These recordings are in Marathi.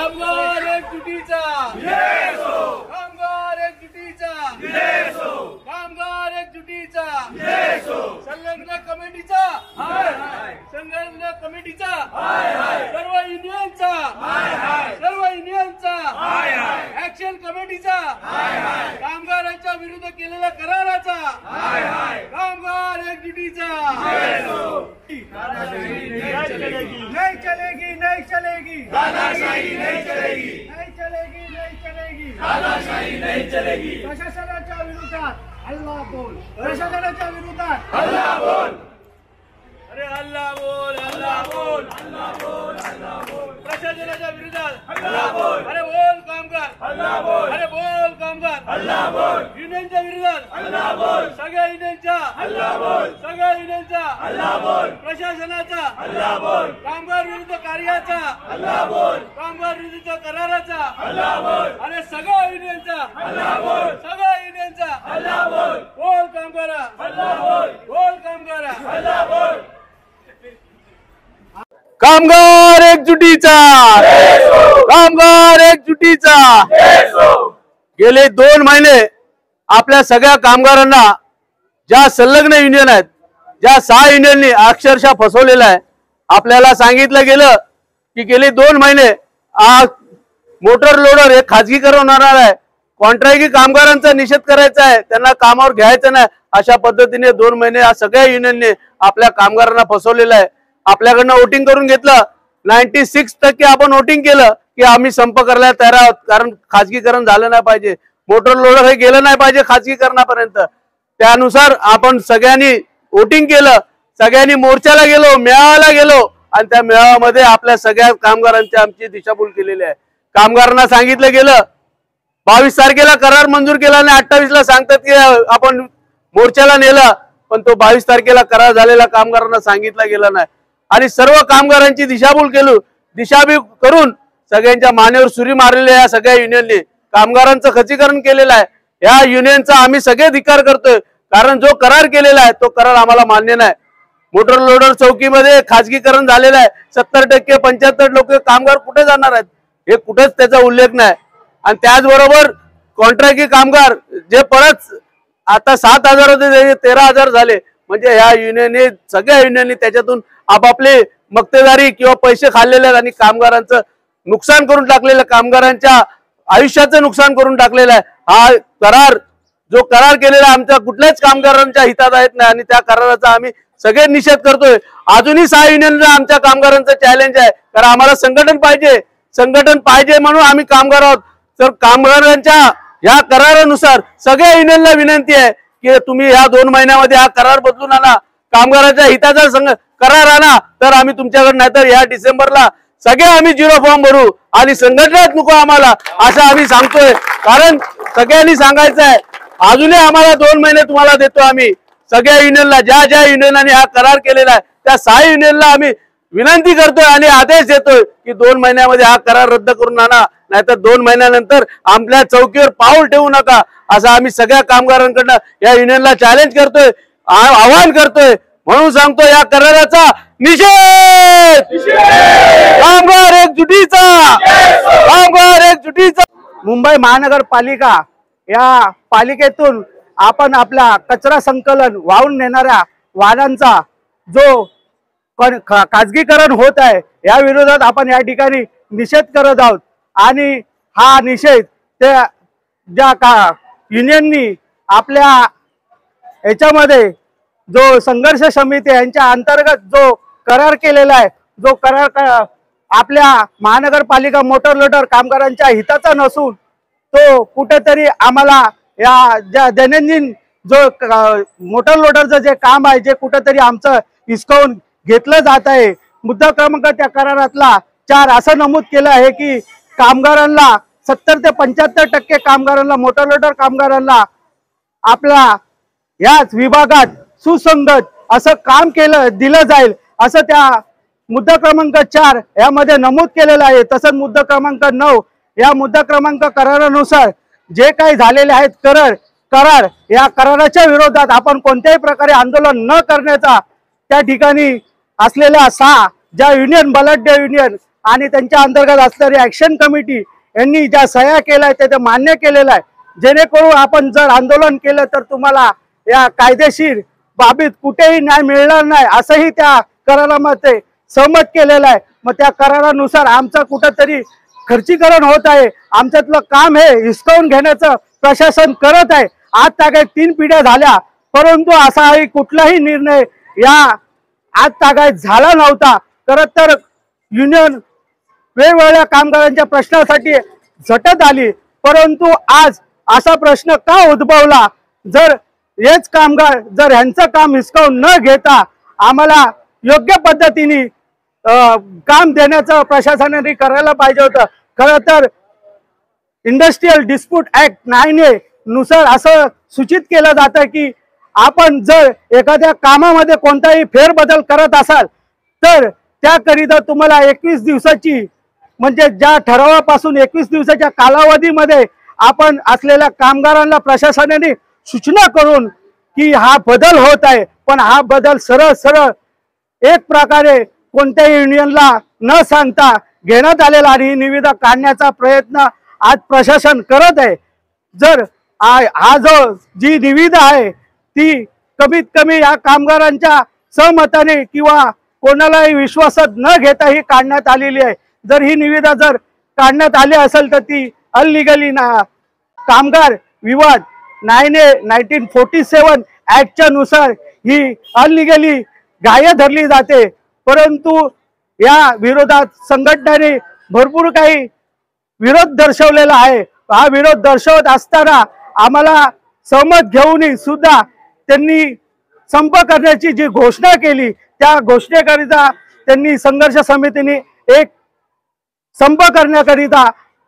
कामगार एकजुटीचा जय हो, कामगार एकजुटीचा जय हो, कामगार एकजुटीचा जय हो, संघटना कमिटीचा हाय हाय, संघटना कमिटीचा हाय हाय, सर्व युनियनचा हाय हाय, सर्व युनियनचा हाय हाय, ऍक्शन कमिटीचा हाय हाय, कामगारांच्या विरुद्ध केलेल्या कराराचा हाय हाय, कामगार एकजुटीचा जय हो, नहीं चलेगी नहीं चलेगी तानाशाही नहीं चलेगी, नहीं चलेगी नहीं चलेगी तानाशाही नहीं चलेगी, प्रशासनाच्या विरोधात अल्लाह बोल प्रशासनाच्या विरोधात अल्लाह बोल, अरे अल्लाह बोल अल्लाह बोल अल्लाह बोल, अल्लाह बोल, प्रशासनाच्या विरोधात अल्लाह बोल, अरे बोल कामगार अल्लाह बोल, अरे बोल कामगार अल्लाह बोल, युनियनच्या विरोधात अल्लाह बोल, सगळ्या युनियनच्या अल्लाह बोल, सगळ्या युनियनच्या अल्लाह बोल, प्रशासनाचा अल्लाह बोल, कामगार विरुद्ध कार्याचा अल्लाह बोल, कामगार विरुद्ध कराराचा अल्लाह बोल, अरे सगळ्या युनियनचा अल्लाह बोल, सगळ्या युनियनचा अल्लाह बोल, बोल कामगारा अल्लाह बोल, बोल कामगारा अल्लाह बोल, कामगार एकजुटीचा कामगार एकजुटीचा जय हो, गेले 2 महिने आपल्या सगळ्या कामगारांना ज्या संलग्न युनियन आहेत ज्या 6 युनियननी अक्षरशः फसवलेलं आहे। आपल्याला सांगितलं गेलं की गेले 2 महिने मोटर लोडर हे खाजगीकरण होणार आहे, कॉन्ट्रॅक्टी कामगारांचा निषेध करायचा आहे, त्यांना कामावर घ्यायचं नाही, अशा पद्धतीने 2 महिने या सगळ्या युनियनने आपल्या कामगारांना फसवलेलं आहे। आपल्याकडनं वोटिंग करून घेतलं, 96% आपण वोटिंग केलं की आम्ही संप करायला तयार आहोत, कारण खाजगीकरण झालं नाही पाहिजे, मोटर लोडर हे गेलं नाही पाहिजे खाजगीकरणापर्यंत। त्यानुसार आपण सगळ्यांनी वोटिंग केलं, सगळ्यांनी मोर्चाला गेलो, मेळाव्याला गेलो आणि त्या मेळाव्यामध्ये आपल्या सगळ्या कामगारांची आमची दिशाभूल केलेली आहे। कामगारांना सांगितलं गेलं 22 तारखेला करार मंजूर केला आणि 28 ला सांगतात की आपण मोर्चाला नेलं, पण तो 22 तारखेला करार झालेला कामगारांना सांगितला गेला नाही आणि सर्व कामगारांची दिशाभूल करून सगळ्यांच्या मानेवर सुरी मारलेल्या या सगळ्या युनियनने कामगारांचं खच्चीकरण केलेलं आहे। या युनियनचा आम्ही सगळे धिक्कार करतोय, कारण जो करार केलेला आहे तो करार आम्हाला मान्य नाही। मोटर लोडर चौकीमध्ये खाजगीकरण झालेलं आहे, 70% 75 लोक कामगार कुठे जाणार आहेत हे कुठेच त्याचा उल्लेख नाही। आणि त्याचबरोबर कॉन्ट्रॅक्टी कामगार जे परत आता 7,000 होते 13,000 झाले, म्हणजे ह्या युनियनने सगळ्या युनियनने त्याच्यातून आपापले मक्तेदारी किंवा पैसे खाल्लेले आहेत आणि कामगारांचं नुकसान करून टाकलेलं, कामगारांच्या आयुष्याचं नुकसान करून टाकलेलं आहे। हा जो करार केलेला आमच्या कुठल्याच कामगारांच्या हितात आहेत नाही आणि त्या कराराचा आम्ही सगळे निषेध करतोय। अजूनही 6 युनियनला आमच्या कामगारांचं चॅलेंज आहे, कारण आम्हाला संघटन पाहिजे म्हणून आम्ही कामगार आहोत। तर कामगारांच्या या करारानुसार सगळ्या युनियनला विनंती आहे की तुम्ही या 2 महिन्यामध्ये हा करार बदलून आणा, कामगारांच्या हिताचा करार आणा, तर आम्ही तुमच्याकडे, नाहीतर या डिसेंबरला सगळे आम्ही 0 फॉर्म भरू आणि संघटनाच नको आम्हाला असं आम्ही सांगतोय। कारण सगळ्यांनी सांगायचं आहे, अजूनही आम्हाला 2 महिने तुम्हाला देतो आम्ही सगळ्या युनियनला, ज्या युनियनने हा करार केलेला आहे त्या 6 युनियनला आम्ही विनंती करतोय आणि आदेश देतोय की 2 महिन्यामध्ये हा करार रद्द करून आणा, नाहीतर 2 महिन्यानंतर आपल्या चौकीवर पाऊल ठेवू नका असं आम्ही सगळ्या कामगारांकडनं या युनियनला चॅलेंज करतोय, आवाहन करतोय। म्हणून सांगतो या कराराचा निषेध, कामगार एकजुटीचा, कामगार एकजुटीचा। मुंबई महानगरपालिका या पालिकेतून आपण आपला कचरा संकलन वाहून नेणाऱ्या वाहनांचा जो खाजगीकरण होत आहे या विरोधात आपण या ठिकाणी निषेध करत आहोत आणि हा निषेध त्या ज्या युनियननी आपल्या याच्यामध्ये जो संघर्ष समिती यांच्या अंतर्गत जो करार केलेला आहे, जो करार आपल्या महानगरपालिका मोटर लोडर कामगारांच्या हिताचा नसून तो कुठेतरी आम्हाला या ज्या दैनंदिन जो मोटर लोडरचं जे काम आहे जे कुठेतरी आमचं हिसकावून घेतलं जात आहे। मुद्दा क्रमांक त्या करारातला 4 असं नमूद केलं आहे की कामगारांना 70 ते 75% कामगारांना, मोटर लोडर कामगारांना आपला याच विभागात सुसंगत असं काम दिलं जाईल असं त्या मुद्दा क्रमांक 4 यामध्ये नमूद केलेलं आहे। तसंच मुद्दा क्रमांक 9 या मुद्दा क्रमांक करारानुसार जे काही झालेले आहेत करार या कराराच्या विरोधात आपण कोणत्याही प्रकारे आंदोलन न करण्याचा त्या ठिकाणी असलेल्या 6 ज्या युनियन बलाढ्य युनियन आणि त्यांच्या अंतर्गत असणारी ऍक्शन कमिटी यांनी ज्या सह्या केल्या ते मान्य केलेलं आहे, जेणेकरून आपण जर आंदोलन केलं तर तुम्हाला या कायदेशीर बाबीत कुठेही न्याय मिळणार नाही असंही त्या करारामध्ये सहमत केलेलं आहे। मग त्या करारानुसार आमचं कुठंतरी खर्चीकरण होत आहे, आमच्यातलं काम हे हिसकावून घेण्याचं प्रशासन करत आहे। आज तागायत 3 पिढ्या झाल्या, परंतु असाही कुठलाही निर्णय या आज तागायत झाला नव्हता। खरं तर युनियन वेगवेगळ्या कामगारांच्या प्रश्नासाठी झटत आली, परंतु आज असा प्रश्न का उद्भवला? जर हेच कामगार जर यांचं काम हिसकावून न घेता आम्हाला योग्य पद्धतीने काम देण्याचं प्रशासनाने करायला पाहिजे होतं। खरं तर इंडस्ट्रियल डिस्प्यूट ऍक्ट 9A नुसार असं सूचित केलं जातं की आपण जर एखाद्या कामामध्ये कोणताही फेरबदल करत असाल तर त्याकरिता तुम्हाला 21 दिवसाची म्हणजे ज्या ठरावापासून 21 दिवसाच्या कालावधीमध्ये आपण असलेल्या कामगारांना प्रशासनाने सूचना करून की हा बदल होत आहे, पण हा बदल सरळ सरळ एक प्रकारे कोणत्याही युनियनला न सांगता घेण्यात आलेला आणि ही निविदा काढण्याचा प्रयत्न आज प्रशासन करत आहे। जर हा जो जी निविदा आहे ती कमीत कमी या कामगारांच्या सहमताने किंवा कोणालाही विश्वासात न घेता ही काढण्यात आलेली आहे। जर ही निविदा जर काढण्यात आली असेल तर ती अनलिगली कामगार विवाद 9A 1947 ऍक्टच्या नुसार ही अनलिगली ग्राह्य धरली जाते। परंतु या विरोधात संघटनेने भरपूर काही विरोध दर्शवलेला आहे। हा विरोध दर्शवत असताना आम्हाला सहमत घेऊनही सुद्धा त्यांनी संप करण्याची जी घोषणा केली त्या घोषणेकरिता त्यांनी संघर्ष समितीने एक संप करण्याकरिता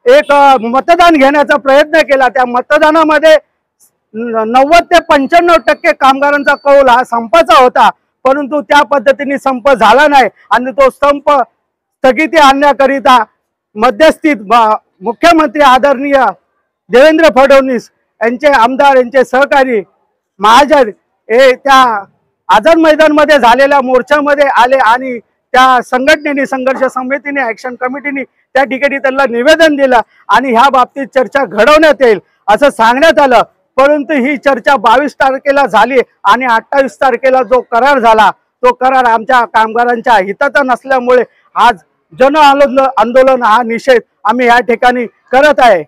एक मतदान घेण्याचा प्रयत्न केला। त्या मतदानामध्ये 90 ते 95% कामगारांचा कौल हा संपाचा होता, परंतु त्या पद्धतीने संप झाला नाही आणि तो संप स्थगिती आणण्याकरिता मध्यस्थीत मुख्यमंत्री आदरणीय देवेंद्र फडणवीस यांचे आमदार यांचे सहकारी महाजन हे त्या आझाद मैदानमध्ये झालेल्या मोर्चामध्ये आले आणि त्या संघटनेने संघर्ष समितीने ऍक्शन कमिटीने त्या ठिकाणी त्यांना निवेदन दिलं आणि ह्या बाबतीत चर्चा घडवण्यात येईल असं सांगण्यात आलं। परंतु ही चर्चा 22 तारखेला झाली आणि 28 तारखेला जो करार झाला तो करार आमच्या कामगारांच्या हिताचा नसल्यामुळे आज जन आंदोलन हा निषेध आम्ही या ठिकाणी करत आहे।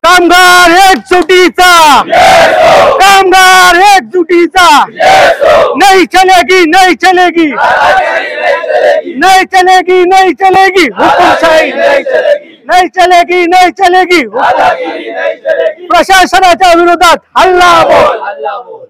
कामगार एकजुटीचा, कामगार एकजुटीचा, नहीं चलेगी नहीं चलेगी, नहीं चलेगी नहीं चलेगी, हुकुमशाही नहीं चलेगी नहीं चलेगी, प्रशासनाच्या विरोधात हल्ला बोल।